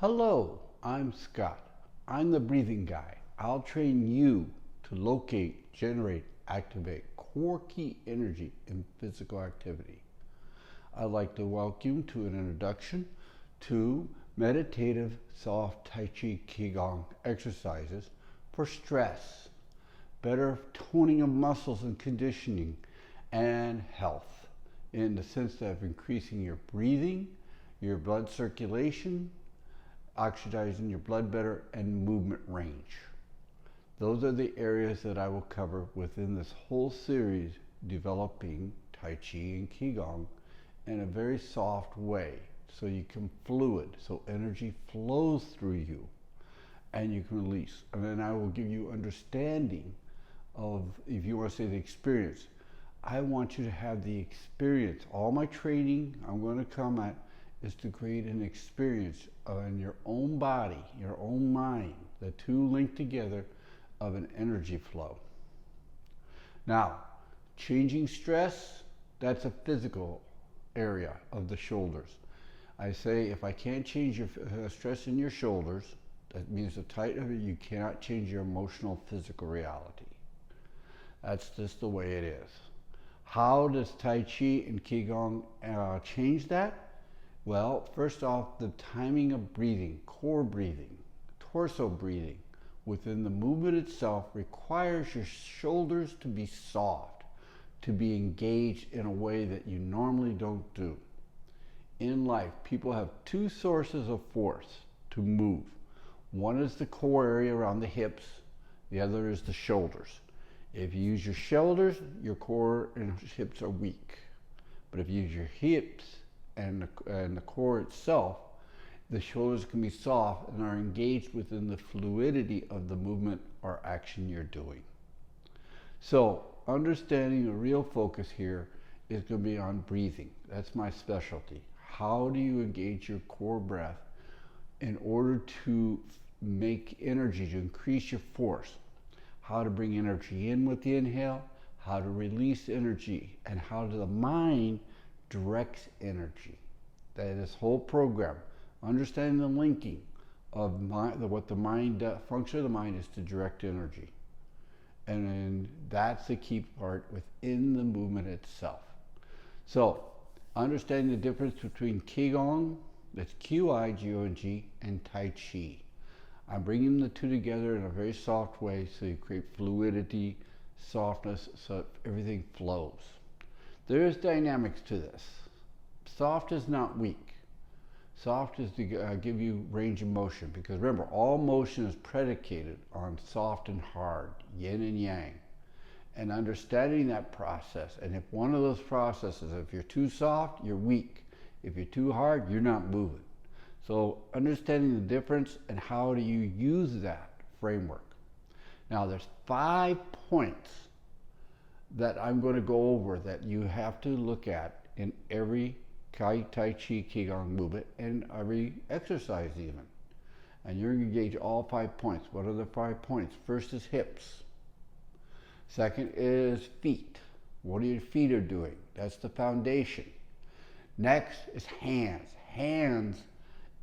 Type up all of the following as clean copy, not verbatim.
Hello, I'm Scott. I'm the breathing guy. I'll train you to locate, generate, activate core key energy in physical activity. I'd like to welcome you to an introduction to meditative soft Tai Chi Qigong exercises for stress, better toning of muscles and conditioning, and health in the sense of increasing your breathing, your blood circulation, oxidizing your blood better, and movement range. Those are the areas that I will cover within this whole series, developing Tai Chi and Qigong in a very soft way so you can fluid, so energy flows through you and you can release. And then I will give you understanding of, if you want to say the experience, I want you to have the experience. All my training I'm going to come at is to create an experience in your own body, your own mind, the two linked together, of an energy flow. Now, changing stress, that's a physical area of the shoulders. I say if I can't change your stress in your shoulders, that means the tight of it, you cannot change your emotional, physical reality. That's just the way it is. How does Tai Chi and Qigong change that? Well, first off, the timing of breathing, core breathing, torso breathing within the movement itself requires your shoulders to be soft, to be engaged in a way that you normally don't do. In life, people have two sources of force to move. One is the core area around the hips, the other is the shoulders. If you use your shoulders, your core and hips are weak. But if you use your hips and the core itself, the shoulders can be soft and are engaged within the fluidity of the movement or action you're doing. So understanding a real focus here is going to be on breathing. That's my specialty. How do you engage your core breath in order to make energy, to increase your force? How to bring energy in with the inhale, how to release energy, and how the mind directs energy. That is this whole program. Understanding the linking of what the mind, function of the mind is to direct energy. And that's the key part within the movement itself. So, understanding the difference between Qigong, that's Q-I-G-O-N-G, and Tai Chi. I'm bringing the two together in a very soft way so you create fluidity, softness, so everything flows. There is dynamics to this. Soft is not weak. Soft is to give you range of motion, because remember, all motion is predicated on soft and hard, yin and yang. And understanding that process, and if one of those processes, if you're too soft, you're weak. If you're too hard, you're not moving. So understanding the difference and how do you use that framework. Now there's 5 points that I'm going to go over that you have to look at in every Tai Chi Qigong movement and every exercise even. And you're going to engage all 5 points. What are the 5 points? First is hips. Second is feet. What your feet are doing. That's the foundation. Next is hands. Hands,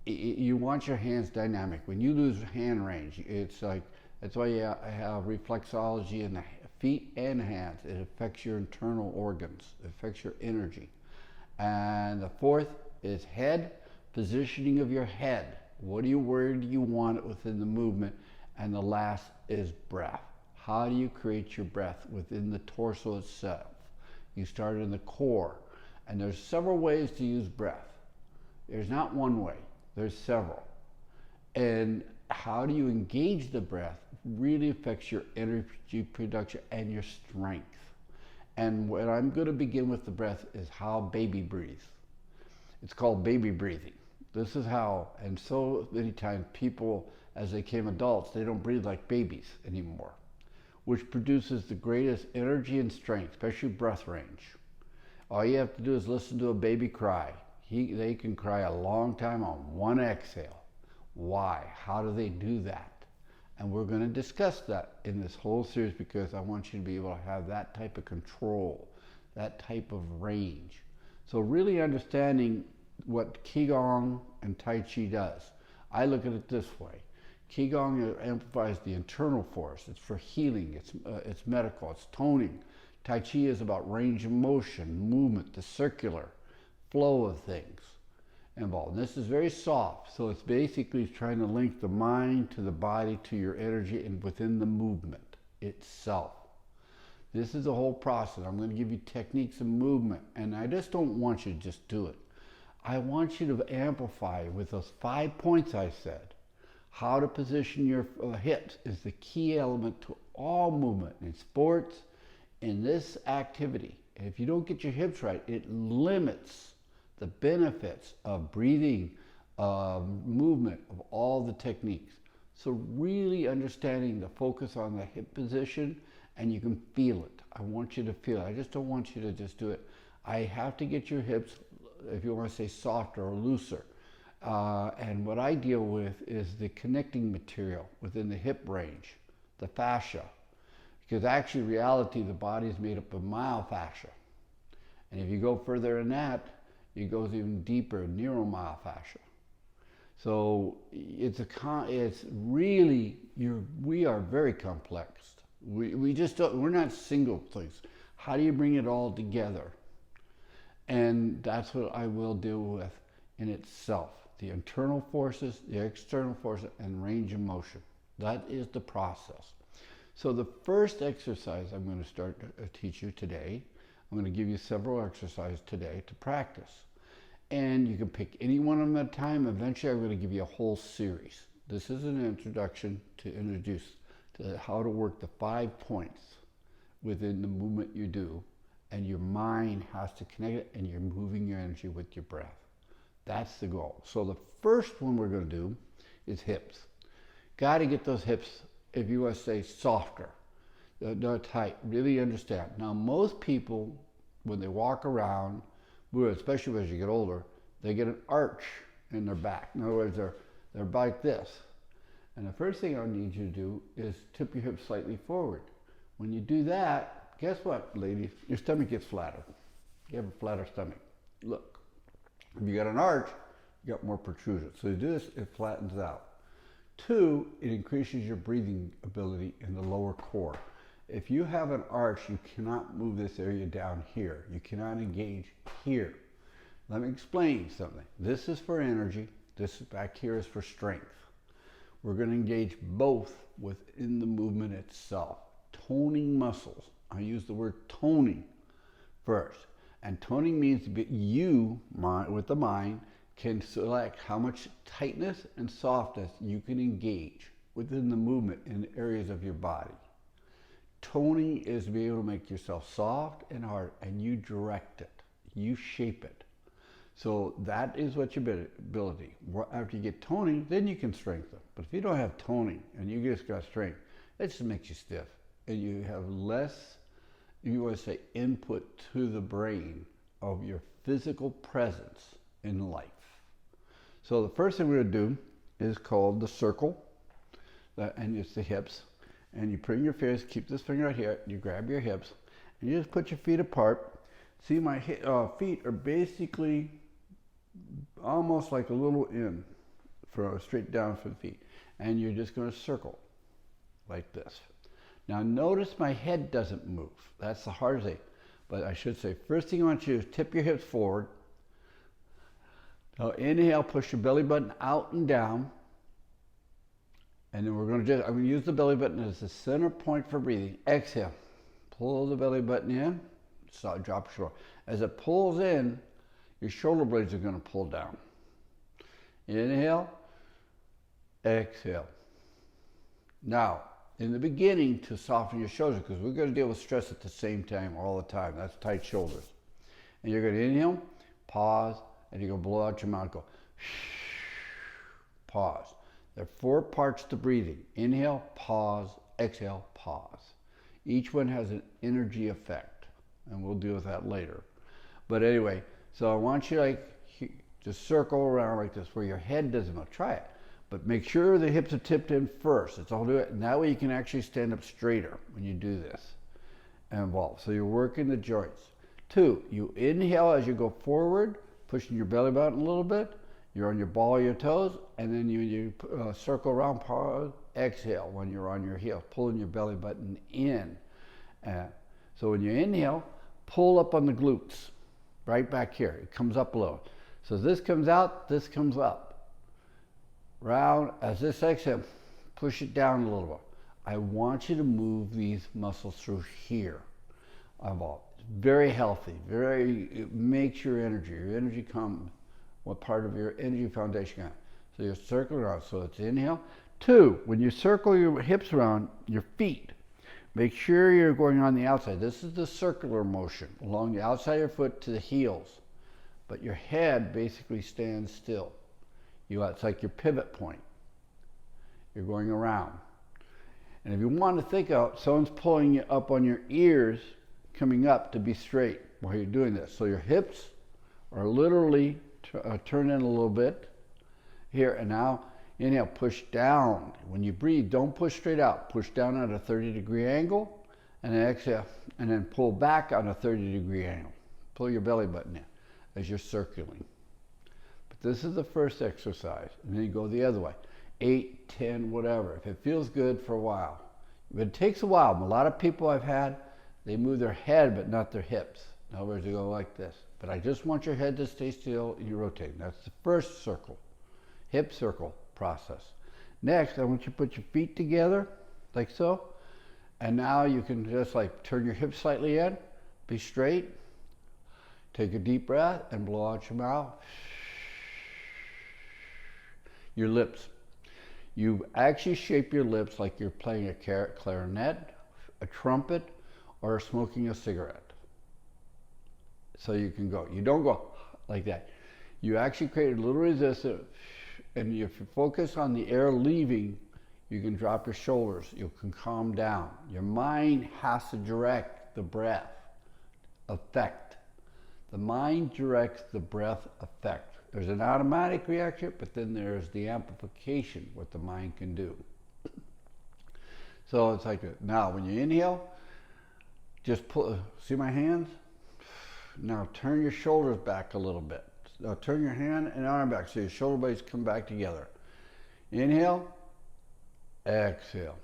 you want your hands dynamic. When you lose hand range, it's like, that's why you have reflexology in the feet and hands. It affects your internal organs. It affects your energy. And the fourth is head, positioning of your head. Where do you want it within the movement? And the last is breath. How do you create your breath within the torso itself? You start in the core. And there's several ways to use breath. There's not one way, there's several. And how do you engage the breath really affects your energy production and your strength. And what I'm going to begin with the breath is how baby breathes. It's called baby breathing. This is how, and so many times people, as they became adults, they don't breathe like babies anymore, which produces the greatest energy and strength, especially breath range. All you have to do is listen to a baby cry. They can cry a long time on one exhale. Why? How do they do that? And we're going to discuss that in this whole series because I want you to be able to have that type of control, that type of range. So really understanding what Qigong and Tai Chi does. I look at it this way. Qigong amplifies the internal force. It's for healing. It's medical. It's toning. Tai Chi is about range of motion, movement, the circular flow of things involved. And this is very soft, so it's basically trying to link the mind to the body to your energy and within the movement itself. This is the whole process. I'm going to give you techniques of movement, and I just don't want you to just do it. I want you to amplify with those 5 points I said. How to position your hips is the key element to all movement in sports, in this activity. And if you don't get your hips right, it limits the benefits of breathing, movement, of all the techniques. So really understanding the focus on the hip position, and you can feel it. I want you to feel it. I just don't want you to just do it. I have to get your hips, if you want to say softer or looser. And what I deal with is the connecting material within the hip range, the fascia. Because actually, in reality, the body is made up of myofascia. And if you go further in that, it goes even deeper, neuromyofascia. So it's really, we are very complex. We just don't, we're not single things. How do you bring it all together? And that's what I will deal with in itself. The internal forces, the external forces, and range of motion. That is the process. So the first exercise I'm going to start to teach you today, I'm going to give you several exercises today to practice. And you can pick any one of them at a time. Eventually I'm going to give you a whole series. This is an introduction to introduce to how to work the 5 points within the movement you do. And your mind has to connect it, and you're moving your energy with your breath. That's the goal. So the first one we're going to do is hips. Got to get those hips, if you want to say softer, not tight, really understand. Now most people, when they walk around, especially as you get older, they get an arch in their back. In other words, they're like this. And the first thing I need you to do is tip your hips slightly forward. When you do that, guess what, ladies? Your stomach gets flatter. You have a flatter stomach. Look, if you got an arch, you got more protrusion. So you do this, it flattens out. 2, it increases your breathing ability in the lower core. If you have an arch, you cannot move this area down here. You cannot engage here. Let me explain something. This is for energy. This back here is for strength. We're going to engage both within the movement itself. Toning muscles. I use the word toning first. And toning means you, with the mind, can select how much tightness and softness you can engage within the movement in areas of your body. Toning is to be able to make yourself soft and hard, and you direct it. You shape it. So that is what your ability. After you get toning, then you can strengthen. But if you don't have toning and you just got strength, it just makes you stiff. And you have less, you want to say, input to the brain of your physical presence in life. So the first thing we're going to do is called the circle, and it's the hips. And you bring your fingers, keep this finger right here, you grab your hips, and you just put your feet apart. See, my feet are basically almost like a little in, straight down for the feet. And you're just going to circle like this. Now notice my head doesn't move. That's the hardest thing. But I should say, first thing I want you to do is tip your hips forward. Now inhale, push your belly button out and down. And then I'm going to use the belly button as the center point for breathing. Exhale, pull the belly button in, so drop your shoulder. As it pulls in, your shoulder blades are going to pull down. Inhale, exhale. Now, in the beginning, to soften your shoulders, because we're going to deal with stress at the same time all the time. That's tight shoulders. And you're going to inhale, pause, and you're going to blow out your mouth, go, pause. There are 4 parts to breathing. Inhale, pause, exhale, pause. Each one has an energy effect, and we'll deal with that later. But anyway, so I want you to circle around like this, where your head doesn't move. Try it. But make sure the hips are tipped in first. That's all do it. And that way you can actually stand up straighter when you do this. Involved. So you're working the joints. 2, you inhale as you go forward, pushing your belly button a little bit. You're on your ball of your toes, and then you circle around, pause, exhale when you're on your heel, pulling your belly button in. So when you inhale, pull up on the glutes, right back here. It comes up a little. So this comes out, this comes up. Round, as this exhale, push it down a little bit. I want you to move these muscles through here. Very healthy, it makes your energy come, what part of your energy foundation got. So you're circling around, so it's inhale. 2, when you circle your hips around, your feet, make sure you're going on the outside. This is the circular motion, along the outside of your foot to the heels. But your head basically stands still. It's like your pivot point. You're going around. And if you want to think of, someone's pulling you up on your ears, coming up to be straight while you're doing this. So your hips are literally turn in a little bit here, and now inhale, push down. When you breathe, don't push straight out. Push down at a 30-degree angle, and then exhale, and then pull back on a 30-degree angle. Pull your belly button in as you're circling. But this is the first exercise, and then you go the other way. 8, 10, whatever. If it feels good for a while. But it takes a while. A lot of people I've had, they move their head but not their hips. In other words, they go like this. But I just want your head to stay still and you rotate. That's the first circle, hip circle process. Next, I want you to put your feet together, like so. And now you can just like turn your hips slightly in, be straight. Take a deep breath and blow out your mouth. Your lips. You actually shape your lips like you're playing a clarinet, a trumpet, or smoking a cigarette. So you can go. You don't go like that. You actually create a little resistance, and if you focus on the air leaving, you can drop your shoulders. You can calm down. Your mind has to direct the breath effect. The mind directs the breath effect. There's an automatic reaction, but then there's the amplification, what the mind can do. So it's like that. Now, when you inhale, just pull, see my hands? Now turn your shoulders back a little bit. Now turn your hand and arm back so your shoulder blades come back together. Inhale, exhale.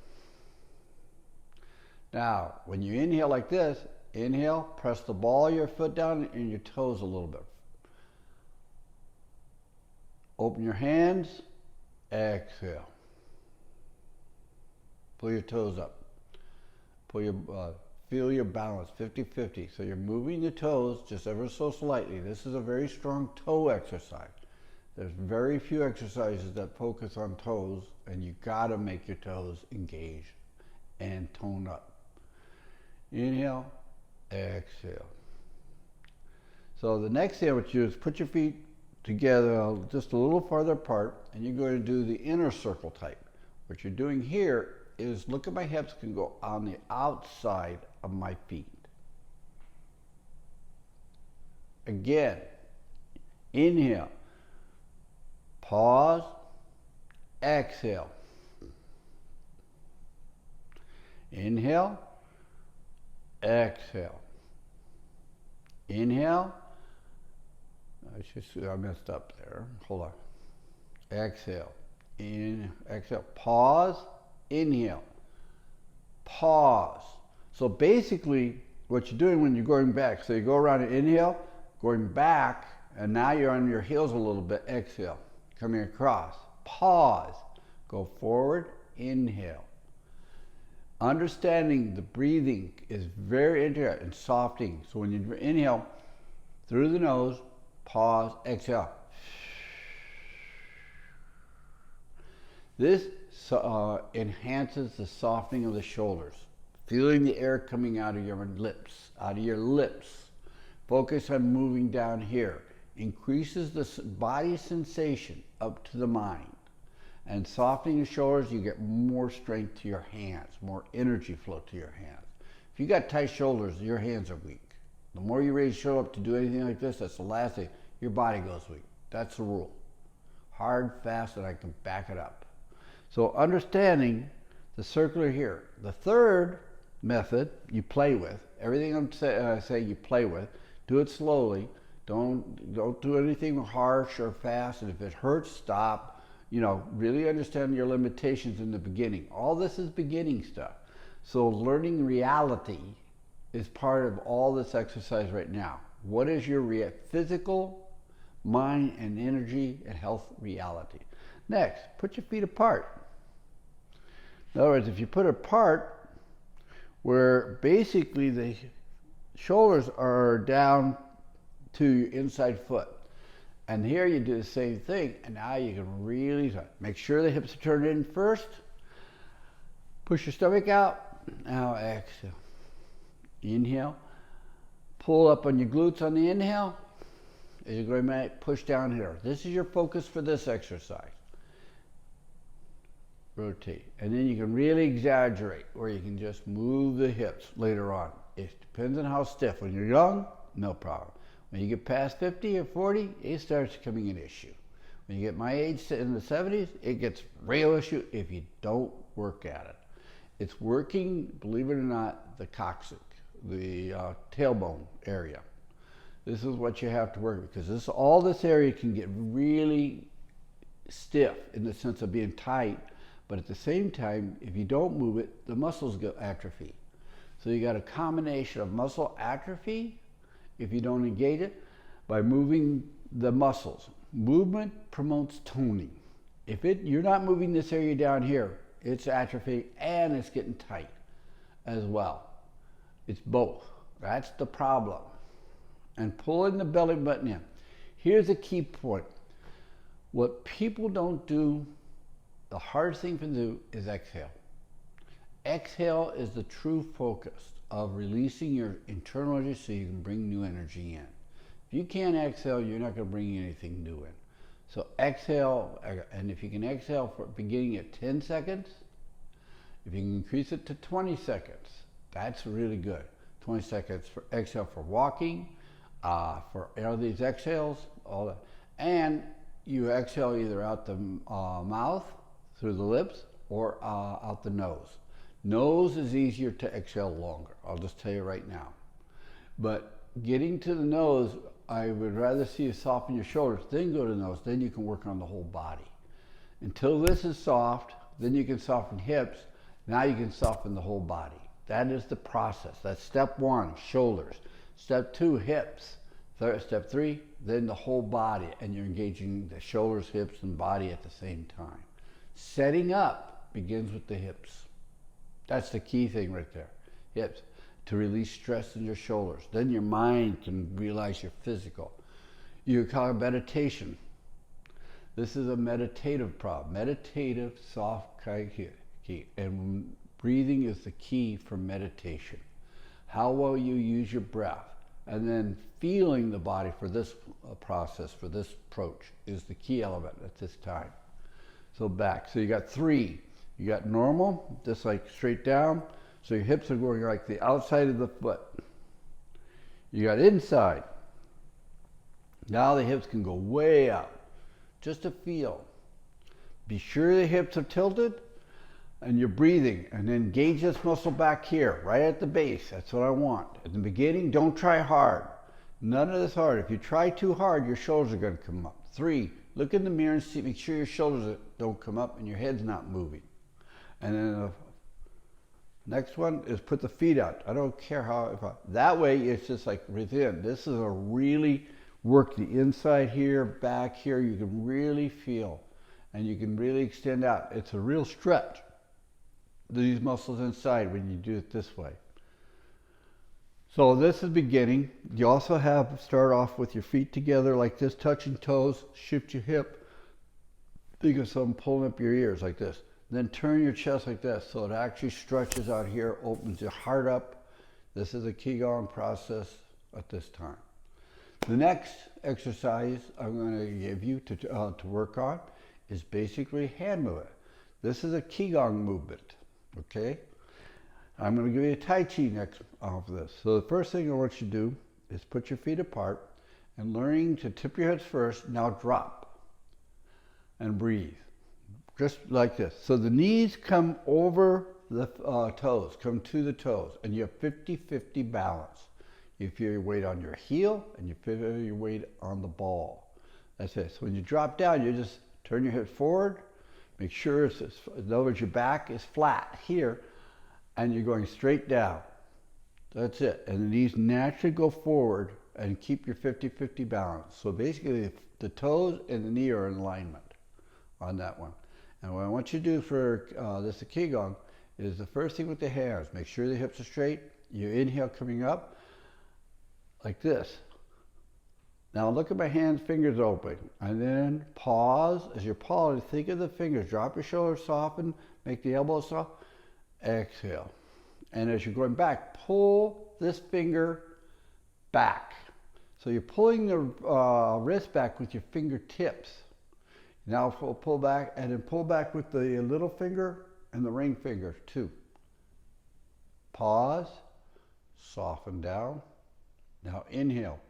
Now, when you inhale like this, inhale, press the ball of your foot down and your toes a little bit. Open your hands, exhale. Pull your toes up. Pull your, feel your balance, 50-50. So you're moving the toes just ever so slightly. This is a very strong toe exercise. There's very few exercises that focus on toes, and you gotta make your toes engage and tone up. Inhale, exhale. So the next thing I want you to do is put your feet together just a little farther apart, and you're going to do the inner circle type. What you're doing here is look at my hips can go on the outside of my feet. Again, inhale, pause, exhale. Inhale, exhale. Inhale. I messed up there. Hold on. Exhale. Exhale. Pause. Inhale. Pause. So basically, what you're doing when you're going back, so you go around and inhale, going back, and now you're on your heels a little bit. Exhale. Coming across. Pause. Go forward. Inhale. Understanding the breathing is very intricate and softening. So when you inhale through the nose, pause, exhale. This enhances the softening of the shoulders. Feeling the air coming out of your lips. Focus on moving down here. Increases the body sensation up to the mind. And softening the shoulders, you get more strength to your hands, more energy flow to your hands. If you got tight shoulders, your hands are weak. The more you raise your shoulder up to do anything like this, that's the last thing, your body goes weak. That's the rule. Hard, fast, and I can back it up. So understanding the circular here. The third method you play with, everything I'm saying you play with, do it slowly, Don't do anything harsh or fast. And if it hurts, stop. You know, really understand your limitations in the beginning. All this is beginning stuff. So learning reality is part of all this exercise right now. What is your physical, mind, and energy and health reality? Next, put your feet apart. In other words, if you put it apart, where basically the shoulders are down to your inside foot. And here you do the same thing, and now you can really make sure the hips are turned in first. Push your stomach out. Now exhale. Inhale. Pull up on your glutes on the inhale. As you're going to push down here. This is your focus for this exercise. Rotate. And then you can really exaggerate, or you can just move the hips later on. It depends on how stiff. When you're young, no problem. When you get past 50 or 40, it starts becoming an issue. When you get my age in the 70s, it gets a real issue if you don't work at it. It's working, believe it or not, the coccyx, the tailbone area. This is what you have to work with, because all this area can get really stiff in the sense of being tight, but at the same time, if you don't move it, the muscles go atrophy. So you got a combination of muscle atrophy if you don't engage it by moving the muscles. Movement promotes toning. If you're not moving this area down here, it's atrophy and it's getting tight as well. It's both. That's the problem. And pulling the belly button in. Here's a key point. What people don't do, the hardest thing to do is exhale. Exhale is the true focus of releasing your internal energy so you can bring new energy in. If you can't exhale, you're not going to bring anything new in. So exhale, and if you can exhale for beginning at 10 seconds, if you can increase it to 20 seconds, that's really good. 20 seconds for exhale for walking, for all these exhales, all that. And you exhale either out the mouth, through the lips, or out the nose. Nose is easier to exhale longer. I'll just tell you right now. But getting to the nose, I would rather see you soften your shoulders, then go to the nose, then you can work on the whole body. Until this is soft, then you can soften hips, now you can soften the whole body. That is the process. That's step one, shoulders. Step two, hips. Step three, then the whole body, and you're engaging the shoulders, hips, and body at the same time. Setting up begins with the hips. That's the key thing right there. Hips, to release stress in your shoulders. Then your mind can realize you're physical. You call it meditation. This is a meditative problem. Meditative, soft, Tai Chi. And breathing is the key for meditation. How well you use your breath, and then feeling the body for this process, for this approach, is the key element at this time. So back. So you got three. You got normal, just like straight down. So your hips are going like the outside of the foot. You got inside. Now the hips can go way up, just to feel. Be sure the hips are tilted and you're breathing, and then engage this muscle back here, right at the base. That's what I want. At the beginning, don't try hard. None of this hard. If you try too hard, your shoulders are going to come up. 3, look in the mirror and see, make sure your shoulders don't come up and your head's not moving. And then the next one is put the feet out. I don't care how, that way it's just like within. This is a really work the inside here, back here. You can really feel, and you can really extend out. It's a real stretch, these muscles inside, when you do it this way. So this is beginning. You also have start off with your feet together like this, touching toes, shift your hip. Think of something pulling up your ears like this. Then turn your chest like this so it actually stretches out here, opens your heart up. This is a Qigong process at this time. The next exercise I'm going to give you to work on is basically hand movement. This is a Qigong movement, okay? I'm going to give you a Tai Chi next off this. So the first thing I want you to do is put your feet apart and learning to tip your heads first. Now drop and breathe. Just like this. So the knees come over the toes, come to the toes, and you have 50-50 balance. You feel your weight on your heel and you feel your weight on the ball. That's it. So when you drop down, you just turn your hips forward. Make sure, in other words, your back is flat here and you're going straight down. That's it. And the knees naturally go forward and keep your 50-50 balance. So basically the toes and the knee are in alignment on that one. And what I want you to do for this Qigong is the first thing with the hands. Make sure the hips are straight. You inhale coming up like this. Now look at my hands, fingers open. And then pause. As you're pausing, think of the fingers. Drop your shoulders, soften, make the elbows soft. Exhale. And as you're going back, pull this finger back. So you're pulling the wrist back with your fingertips. Now pull back, and then pull back with the little finger and the ring finger too. Pause, soften down. Now inhale.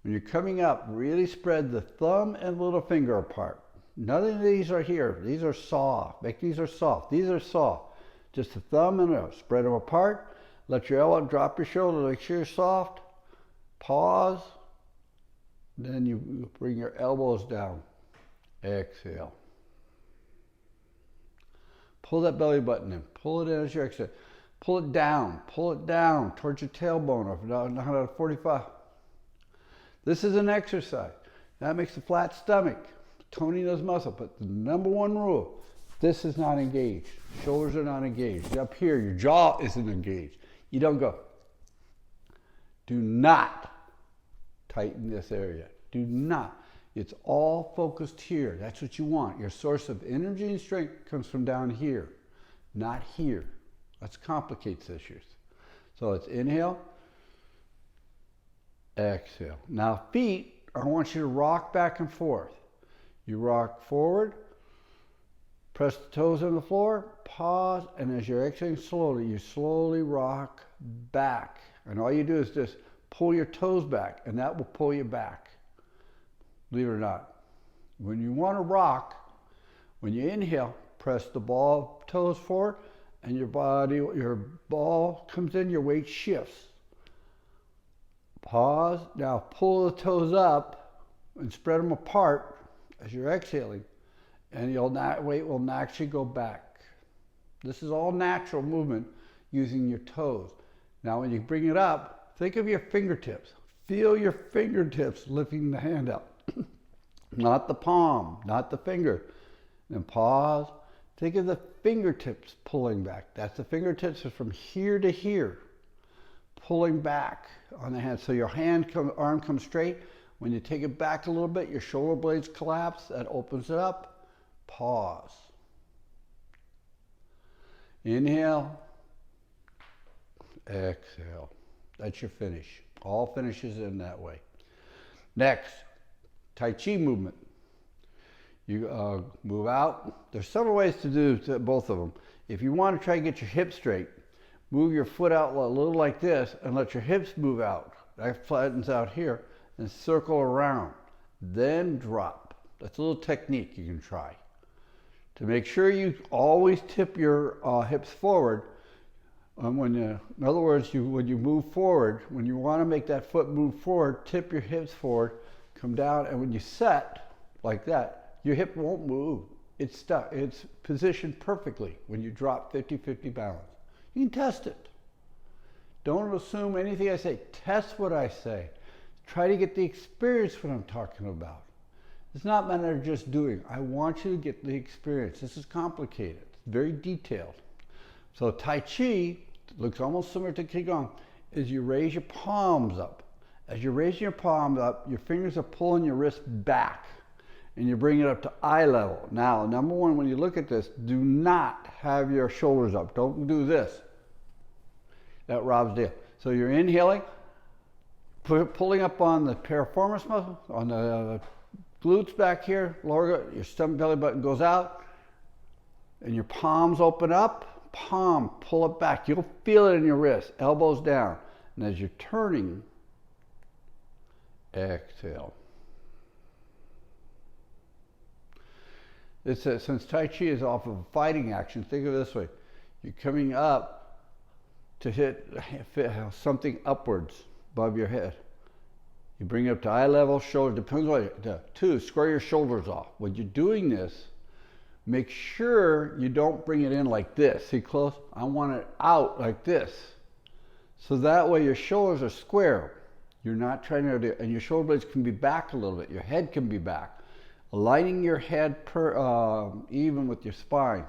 When you're coming up, really spread the thumb and little finger apart. None of these are here. These are soft. These are soft. These are soft. Just the thumb and the spread them apart. Let your elbow drop your shoulder. Make sure you're soft. Pause. Then you bring your elbows down. Exhale. Pull that belly button in. Pull it in as you exhale. Pull it down towards your tailbone or down to 45. This is an exercise. That makes a flat stomach, toning those muscles. But the number one rule, this is not engaged. Shoulders are not engaged. Up here, your jaw isn't engaged. You don't go. Do not tighten this area. Do not. It's all focused here. That's what you want. Your source of energy and strength comes from down here, not here. That complicates issues. So it's inhale, exhale. Now feet, I want you to rock back and forth. You rock forward, press the toes on the floor, pause, and as you're exhaling slowly, you slowly rock back. And all you do is just pull your toes back, and that will pull you back. Believe it or not. When you want to rock, when you inhale, press the ball toes forward, and your ball comes in, your weight shifts. Pause. Now pull the toes up and spread them apart as you're exhaling, and weight will naturally go back. This is all natural movement using your toes. Now when you bring it up, think of your fingertips. Feel your fingertips lifting the hand up. Not the palm, not the finger. Then pause. Think of the fingertips pulling back. That's the fingertips are from here to here, pulling back on the hand. So your arm comes straight. When you take it back a little bit, your shoulder blades collapse. That opens it up. Pause. Inhale. Exhale. That's your finish. All finishes in that way. Next, Tai Chi movement. You move out. There's several ways to do both of them. If you want to try to get your hips straight, move your foot out a little like this and let your hips move out. That flattens out here and circle around. Then drop. That's a little technique you can try. To make sure you always tip your hips forward. In other words, when you move forward, when you want to make that foot move forward, tip your hips forward, come down, and when you set like that, your hip won't move. It's stuck. It's positioned perfectly when you drop 50-50 balance. You can test it. Don't assume anything I say. Test what I say. Try to get the experience what I'm talking about. It's not a matter of just doing. I want you to get the experience. This is complicated. It's very detailed. So Tai Chi looks almost similar to Qigong, is you raise your palms up. As you're raising your palms up, your fingers are pulling your wrist back. And you bring it up to eye level. Now, number one, when you look at this, do not have your shoulders up. Don't do this. That robs the deal. So you're inhaling, pulling up on the piriformis muscle, on the glutes back here, lower, your stomach belly button goes out, and your palms open up, palm, pull it back. You'll feel it in your wrist, elbows down. And as you're turning, exhale. Since Tai Chi is off of a fighting action, think of it this way. You're coming up, to hit something upwards above your head. You bring it up to eye level, shoulder, depends what you do. 2, square your shoulders off. When you're doing this, make sure you don't bring it in like this. See close? I want it out like this. So that way your shoulders are square. You're not trying to do, and your shoulder blades can be back a little bit. Your head can be back. Aligning your head even with your spine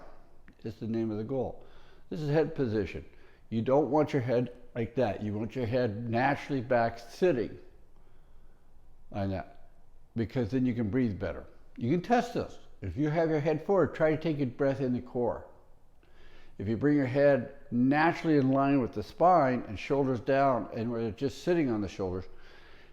is the name of the goal. This is head position. You don't want your head like that. You want your head naturally back sitting like that, because then you can breathe better. You can test this. If you have your head forward, try to take your breath in the core. If you bring your head naturally in line with the spine and shoulders down, and where they're just sitting on the shoulders,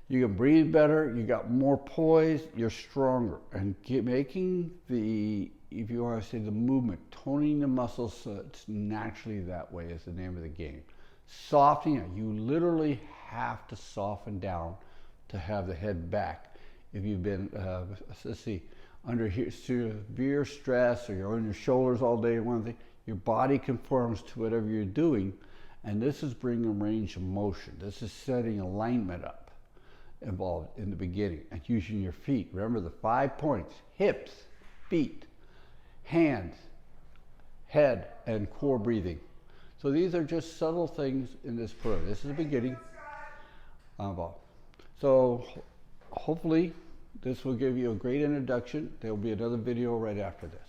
you can breathe better, you got more poise, you're stronger. And making the, if you want to say the movement, toning the muscles so it's naturally that way is the name of the game. Softening it, you literally have to soften down to have the head back. If you've been, let's see, under severe stress, or you're on your shoulders all day, one thing, your body conforms to whatever you're doing, and this is bringing range of motion. This is setting alignment up involved in the beginning, and using your feet. Remember the 5 points: hips, feet, hands, head, and core breathing. So these are just subtle things in this program. This is the beginning. So hopefully this will give you a great introduction. There will be another video right after this.